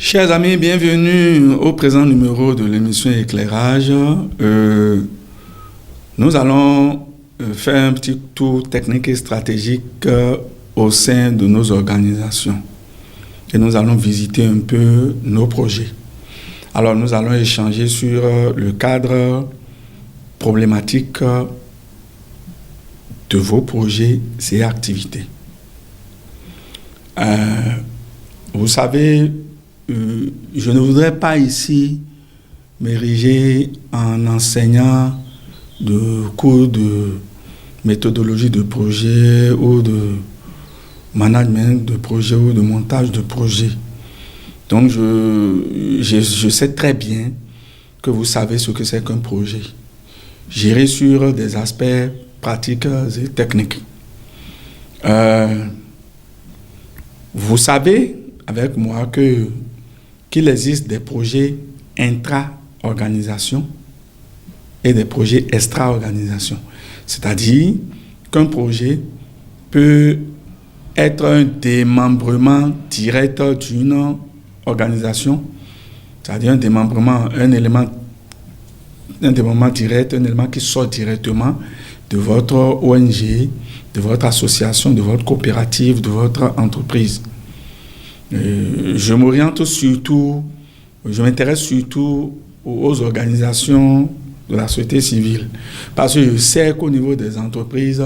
Chers amis, bienvenue au présent numéro de l'émission Éclairage. Nous allons faire un petit tour technique et stratégique au sein de nos organisations. Et nous allons visiter un peu nos projets. Alors, nous allons échanger sur le cadre problématique de vos projets et activités. Vous savez, je ne voudrais pas ici m'ériger en enseignant de cours de méthodologie de projet ou de management de projet ou de montage de projet. Donc, je sais très bien que vous savez ce que c'est qu'un projet. J'irai sur des aspects pratiques et techniques. Vous savez avec moi qu'il existe des projets intra-organisation et des projets extra-organisation. C'est-à-dire qu'un projet peut être un démembrement direct d'une organisation, c'est-à-dire un démembrement direct, un élément qui sort directement de votre ONG, de votre association, de votre coopérative, de votre entreprise. Je m'intéresse surtout aux organisations de la société civile, parce que je sais qu'au niveau des entreprises,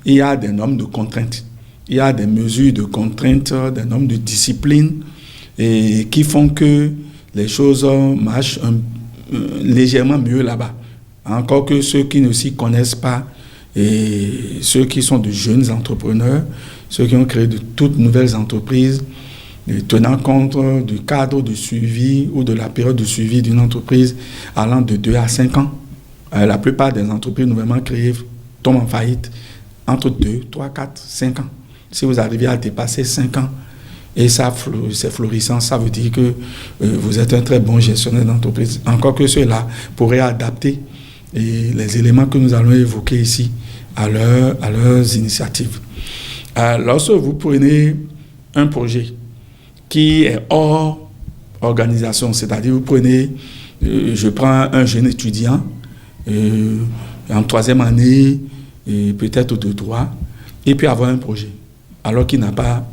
il y a des normes de contraintes, il y a des mesures de contraintes, des normes de discipline, et qui font que les choses marchent légèrement mieux là-bas. Encore que ceux qui ne s'y connaissent pas, et ceux qui sont de jeunes entrepreneurs, ceux qui ont créé de toutes nouvelles entreprises, tenant compte du cadre de suivi ou de la période de suivi d'une entreprise allant de 2 à 5 ans. La plupart des entreprises nouvellement créées tombent en faillite entre 2, 3, 4, 5 ans. Si vous arrivez à dépasser 5 ans et c'est florissant, ça veut dire que vous êtes un très bon gestionnaire d'entreprise. Encore que ceux-là pourraient adapter les éléments que nous allons évoquer ici à leurs initiatives. Lorsque vous prenez un projet qui est hors organisation, c'est-à-dire vous prenez, je prends un jeune étudiant en 3e année, peut-être de droit, et puis avoir un projet, alors qu'il n'a pas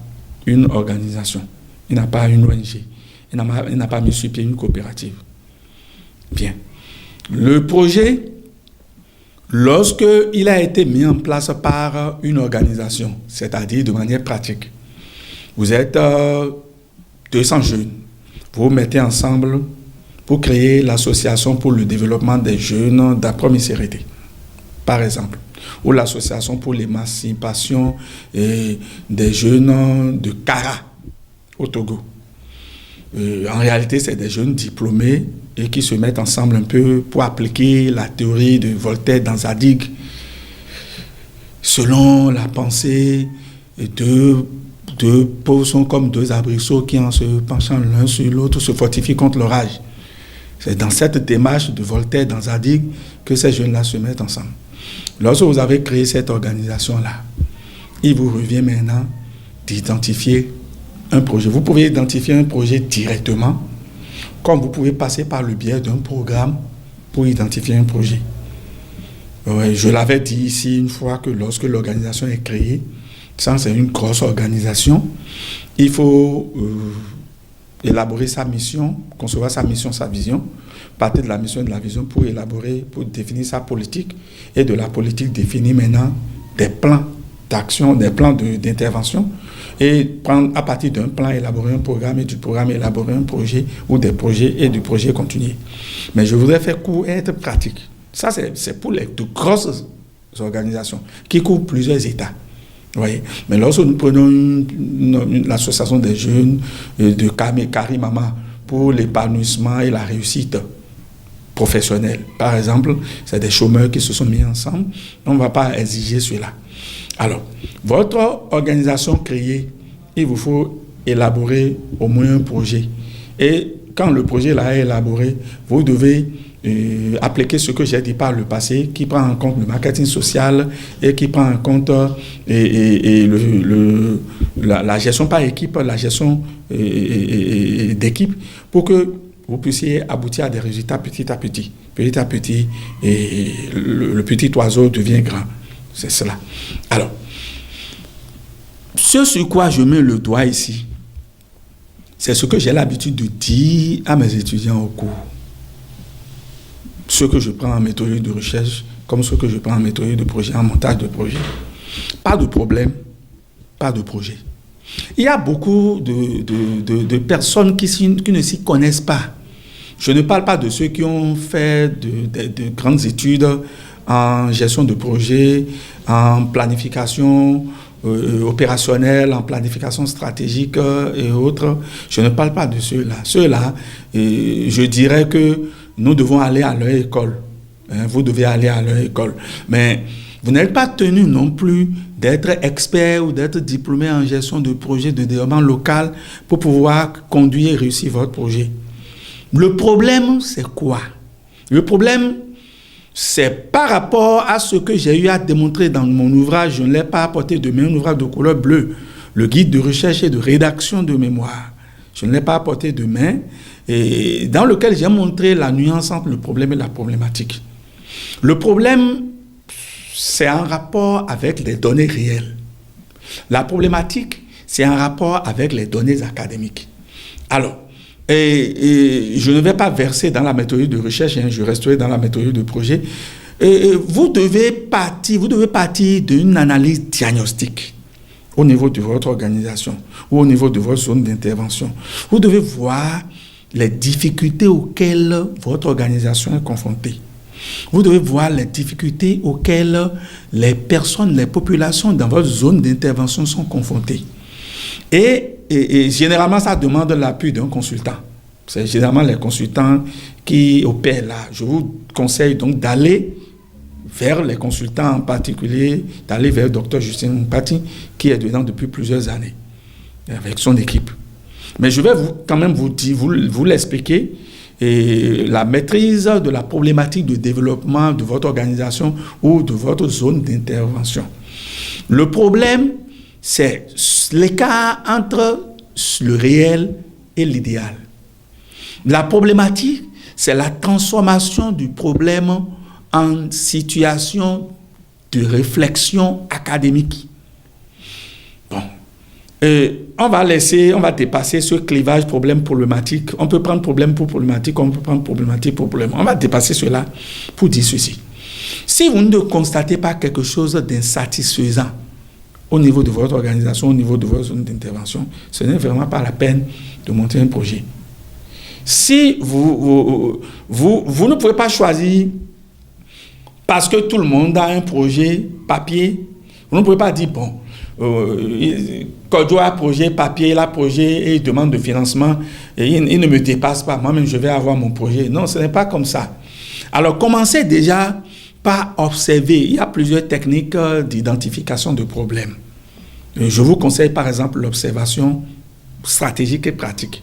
une organisation, il n'a pas une ONG, il n'a pas mis sur pied une coopérative. Bien. Le projet, lorsqu'il a été mis en place par une organisation, c'est-à-dire de manière pratique, vous êtes 200 jeunes, vous vous mettez ensemble pour créer l'association pour le développement des jeunes d'Apromissérité, par exemple, ou l'association pour l'émancipation des jeunes de Kara, au Togo. En réalité, c'est des jeunes diplômés et qui se mettent ensemble un peu pour appliquer la théorie de Voltaire dans Zadig, selon la pensée de deux pauvres sont comme deux arbrisseaux qui, en se penchant l'un sur l'autre, se fortifient contre l'orage. C'est dans cette démarche de Voltaire dans Zadig que ces jeunes-là se mettent ensemble. Lorsque vous avez créé cette organisation-là, il vous revient maintenant d'identifier un projet. Vous pouvez identifier un projet directement, comme vous pouvez passer par le biais d'un programme pour identifier un projet. Je l'avais dit ici une fois que lorsque l'organisation est créée, ça, c'est une grosse organisation. Il faut élaborer sa mission, concevoir sa mission, sa vision, partir de la mission et de la vision pour définir sa politique, et de la politique définir maintenant des plans d'action, des plans d'intervention, et prendre à partir d'un plan, élaborer un programme, et du programme, élaborer un projet, ou des projets, et du projet continuer. Mais je voudrais faire court et être pratique. Ça, c'est pour les de grosses organisations qui couvrent plusieurs États. Voyez. Mais lorsque nous prenons l'association des jeunes de Karimama pour l'épanouissement et la réussite professionnelle, par exemple, c'est des chômeurs qui se sont mis ensemble, on ne va pas exiger cela. Alors, votre organisation créée, il vous faut élaborer au moins un projet. Et quand le projet là est élaboré, vous devez appliquer ce que j'ai dit par le passé, qui prend en compte le marketing social et qui prend en compte la gestion par équipe, la gestion d'équipe, pour que vous puissiez aboutir à des résultats petit à petit. Petit à petit, et le petit oiseau devient grand. C'est cela. Alors, ce sur quoi je mets le doigt ici, c'est ce que j'ai l'habitude de dire à mes étudiants au cours. Ce que je prends en méthodologie de recherche, comme ce que je prends en méthodologie de projet, en montage de projet. Pas de problème, pas de projet. Il y a beaucoup de personnes qui ne s'y connaissent pas. Je ne parle pas de ceux qui ont fait de grandes études en gestion de projet, en planification opérationnelle, en planification stratégique et autres. Je ne parle pas de ceux-là. Ceux-là, je dirais que nous devons aller à leur école. Vous devez aller à leur école. Mais vous n'êtes pas tenu non plus d'être expert ou d'être diplômé en gestion de projet de développement local pour pouvoir conduire et réussir votre projet. Le problème, c'est quoi? Le problème, c'est par rapport à ce que j'ai eu à démontrer dans mon ouvrage, je ne l'ai pas apporté de main, un ouvrage de couleur bleue, le guide de recherche et de rédaction de mémoire. Je ne l'ai pas apporté de main, et dans lequel j'ai montré la nuance entre le problème et la problématique. Le problème, c'est en rapport avec les données réelles. La problématique, c'est en rapport avec les données académiques. Alors, et je ne vais pas verser dans la méthodologie de recherche, je resterai dans la méthodologie de projet. Vous devez partir d'une analyse diagnostique au niveau de votre organisation ou au niveau de votre zone d'intervention. Vous devez voir les difficultés auxquelles votre organisation est confrontée. Vous devez voir les difficultés auxquelles les personnes, les populations dans votre zone d'intervention sont confrontées. Et généralement, ça demande l'appui d'un consultant. C'est généralement les consultants qui opèrent là. Je vous conseille donc d'aller vers les consultants en particulier, d'aller vers le docteur Justin Mpati, qui est dedans depuis plusieurs années, avec son équipe. Mais je vais quand même vous l'expliquer, et la maîtrise de la problématique de développement de votre organisation ou de votre zone d'intervention. Le problème, c'est l'écart entre le réel et l'idéal. La problématique, c'est la transformation du problème en situation de réflexion académique. Bon. On va dépasser ce clivage problème-problématique. On peut prendre problème pour problématique, on peut prendre problématique pour problème. On va dépasser cela pour dire ceci. Si vous ne constatez pas quelque chose d'insatisfaisant au niveau de votre organisation, au niveau de votre zone d'intervention, ce n'est vraiment pas la peine de monter un projet. Si vous ne pouvez pas choisir parce que tout le monde a un projet papier, vous ne pouvez pas dire, bon, Kodjo a projet papier, il a projet et il demande de financement et il ne me dépasse pas, moi-même je vais avoir mon projet. Non, ce n'est pas comme ça. Alors commencez déjà par observer. Il y a plusieurs techniques d'identification de problèmes. Je vous conseille par exemple l'observation stratégique et pratique.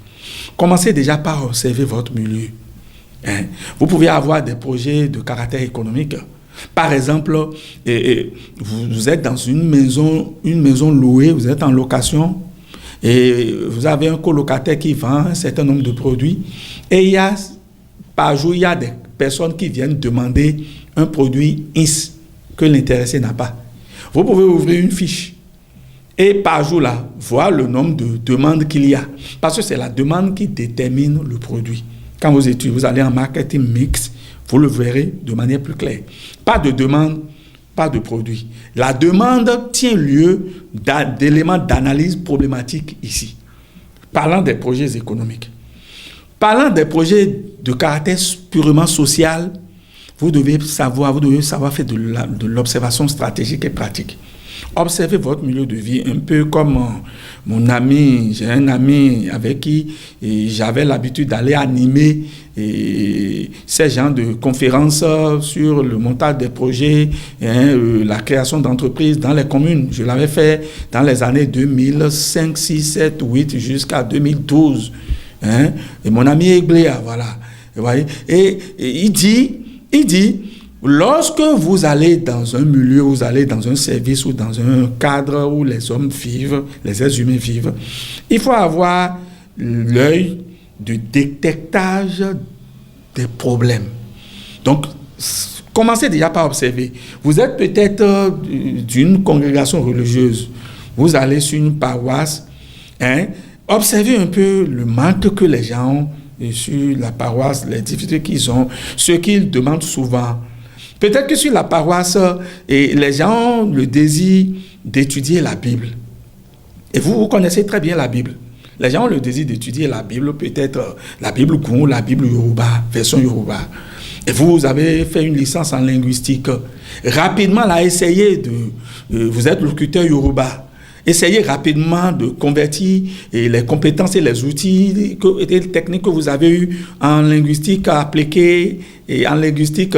Commencez déjà par observer votre milieu. Vous pouvez avoir des projets de caractère économique. Par exemple, vous êtes dans une maison louée, vous êtes en location et vous avez un colocataire qui vend un certain nombre de produits et par jour, il y a des personnes qui viennent demander un produit X que l'intéressé n'a pas. Vous pouvez ouvrir une fiche et par jour, là, voir le nombre de demandes qu'il y a. Parce que c'est la demande qui détermine le produit. Quand vous étudiez, vous allez en marketing mix, vous le verrez de manière plus claire. Pas de demande, pas de produit. La demande tient lieu d'éléments d'analyse problématique ici. Parlant des projets économiques. Parlant des projets de caractère purement social, vous devez savoir faire de l'observation stratégique et pratique. Observez votre milieu de vie, un peu comme mon ami, j'ai un ami avec qui j'avais l'habitude d'aller animer ces genres de conférences sur le montage des projets, la création d'entreprises dans les communes. Je l'avais fait dans les années 2005, 6, 7, 8 jusqu'à 2012. Et mon ami Egléa, voilà. Vous voyez? Et il dit, lorsque vous allez dans un milieu, vous allez dans un service ou dans un cadre où les hommes vivent, les êtres humains vivent, il faut avoir l'œil de détectage des problèmes. Donc, commencez déjà par observer. Vous êtes peut-être d'une congrégation religieuse. Vous allez sur une paroisse, observez un peu le manque que les gens ont sur la paroisse, les difficultés qu'ils ont, ce qu'ils demandent souvent. Peut-être que sur la paroisse, les gens ont le désir d'étudier la Bible. Et vous connaissez très bien la Bible. Les gens ont le désir d'étudier la Bible, peut-être la Bible Kou, la Bible Yoruba, version Yoruba. Et vous avez fait une licence en linguistique. Rapidement, là, essayez vous êtes locuteur Yoruba. Essayez rapidement de convertir les compétences et les outils et les techniques que vous avez eues en linguistique appliquée et en linguistique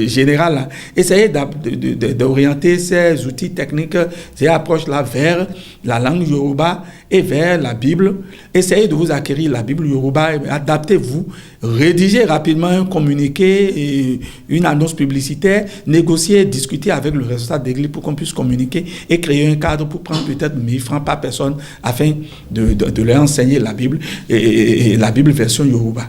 générale. Essayez d'orienter ces outils techniques, ces approches-là vers la langue Yoruba et vers la Bible. Essayez de vous acquérir la Bible Yoruba et adaptez-vous. Rédigez rapidement un communiqué, et une annonce publicitaire, négociez, discutez avec le responsable d'église pour qu'on puisse communiquer et créer un cadre pour prendre peut-être 1000 francs par personne afin de leur enseigner la Bible et la Bible version Yoruba.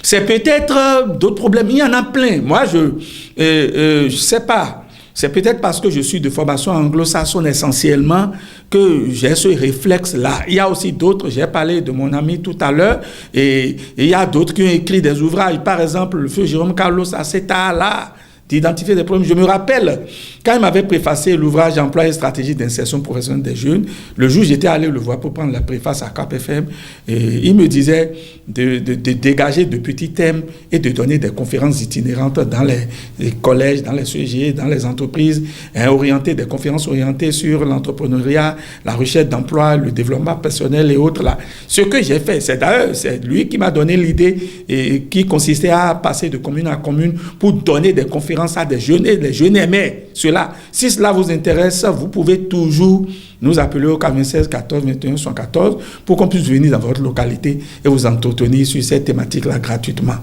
C'est peut-être d'autres problèmes. Il y en a plein. Moi, je sais pas. C'est peut-être parce que je suis de formation anglo-saxonne essentiellement que j'ai ce réflexe-là. Il y a aussi d'autres, j'ai parlé de mon ami tout à l'heure, et il y a d'autres qui ont écrit des ouvrages. Par exemple, le feu Jérôme Carlos Aceta, là, d'identifier des problèmes. Je me rappelle, quand il m'avait préfacé l'ouvrage Emploi et stratégie d'insertion professionnelle des jeunes, le jour où j'étais allé le voir pour prendre la préface à Cap FM, il me disait de dégager de petits thèmes et de donner des conférences itinérantes dans les collèges, dans les CG, dans les entreprises, des conférences orientées sur l'entrepreneuriat, la recherche d'emploi, le développement personnel et autres. Là. Ce que j'ai fait, c'est lui qui m'a donné l'idée qui consistait à passer de commune à commune pour donner des conférences à des jeunes, et les jeunes aimaient cela. Si cela vous intéresse, vous pouvez toujours nous appeler au 96 14 21 114 pour qu'on puisse venir dans votre localité et vous entretenir sur cette thématique-là gratuitement.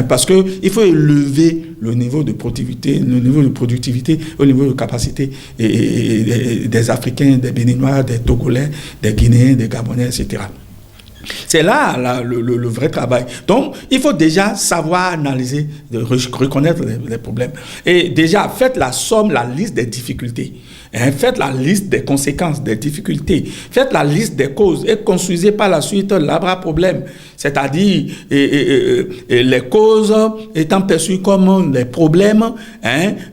Parce qu'il faut élever le niveau de productivité, au niveau de capacité des Africains, des Béninois, des Togolais, des Guinéens, des Gabonais, etc. C'est là le vrai travail. Donc, il faut déjà savoir analyser, reconnaître les problèmes. Et déjà, faites la liste des difficultés. Faites la liste des conséquences, des difficultés. Faites la liste des causes et construisez par la suite l'arbre à problème. C'est-à-dire les causes étant perçues comme les problèmes,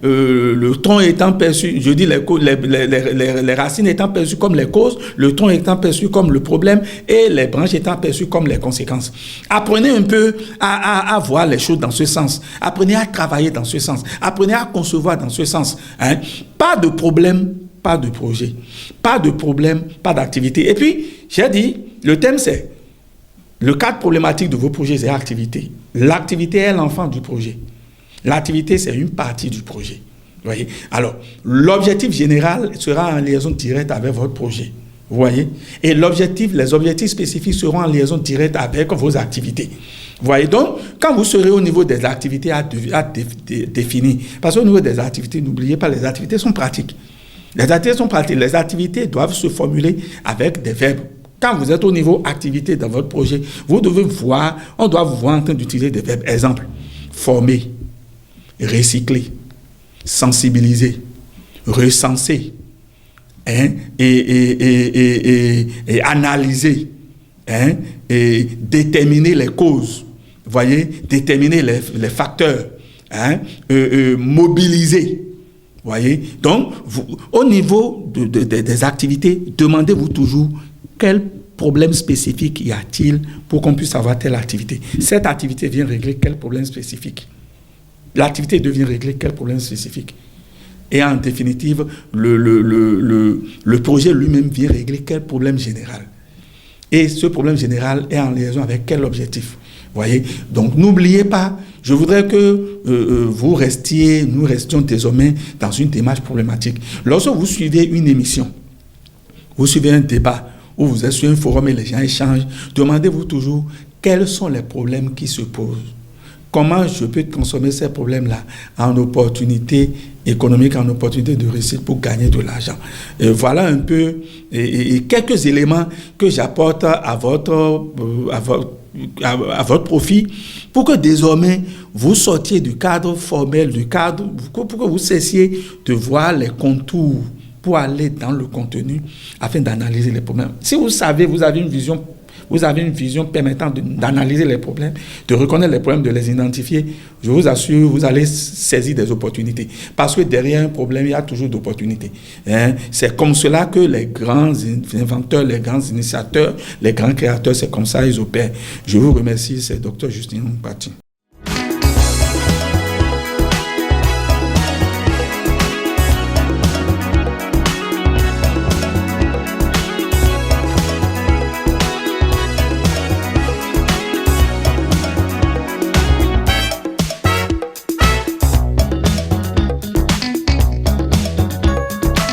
le tronc étant perçu, je dis les racines étant perçues comme les causes, le tronc étant perçu comme le problème et les branches étant perçues comme les conséquences. Apprenez un peu à voir les choses dans ce sens. Apprenez à travailler dans ce sens. Apprenez à concevoir dans ce sens. Pas de problème, pas de projet. Pas de problème, pas d'activité. Et puis, j'ai dit, le thème c'est le cadre problématique de vos projets, c'est l'activité. L'activité est l'enfant du projet. L'activité, c'est une partie du projet. Vous voyez? Alors, l'objectif général sera en liaison directe avec votre projet. Vous voyez? Et les objectifs spécifiques seront en liaison directe avec vos activités. Vous voyez? Donc, quand vous serez au niveau des activités à définir, parce qu'au niveau des activités, n'oubliez pas, les activités sont pratiques. Les activités sont pratiques. Les activités doivent se formuler avec des verbes. Quand vous êtes au niveau activité dans votre projet, on doit vous voir en train d'utiliser des verbes. Exemple, former, recycler, sensibiliser, recenser, et analyser, et déterminer les causes. Vous voyez, déterminer les facteurs, mobiliser. Vous voyez, donc, au niveau des activités, demandez-vous toujours quel problème spécifique y a-t-il pour qu'on puisse avoir telle activité. Cette activité vient régler quel problème spécifique. L'activité devient régler quel problème spécifique. Et en définitive, le projet lui-même vient régler quel problème général. Et ce problème général est en liaison avec quel objectif. Vous voyez? Donc, n'oubliez pas, je voudrais que nous restions désormais dans une démarche problématique. Lorsque vous suivez une émission, vous suivez un débat, ou vous êtes sur un forum et les gens échangent, demandez-vous toujours quels sont les problèmes qui se posent. comment je peux transformer ces problèmes-là en opportunités économiques, en opportunités de réussite pour gagner de l'argent. Et voilà un peu quelques éléments que j'apporte à votre profit pour que désormais vous sortiez du cadre formel, pour que vous cessiez de voir les contours pour aller dans le contenu afin d'analyser les problèmes. Si vous savez, vous avez une vision permettant d'analyser les problèmes, de reconnaître les problèmes, de les identifier, je vous assure, vous allez saisir des opportunités. Parce que derrière un problème, il y a toujours d'opportunités. C'est comme cela que les grands inventeurs, les grands initiateurs, les grands créateurs, c'est comme ça qu'ils opèrent. Je vous remercie, c'est Dr Justin Mpati.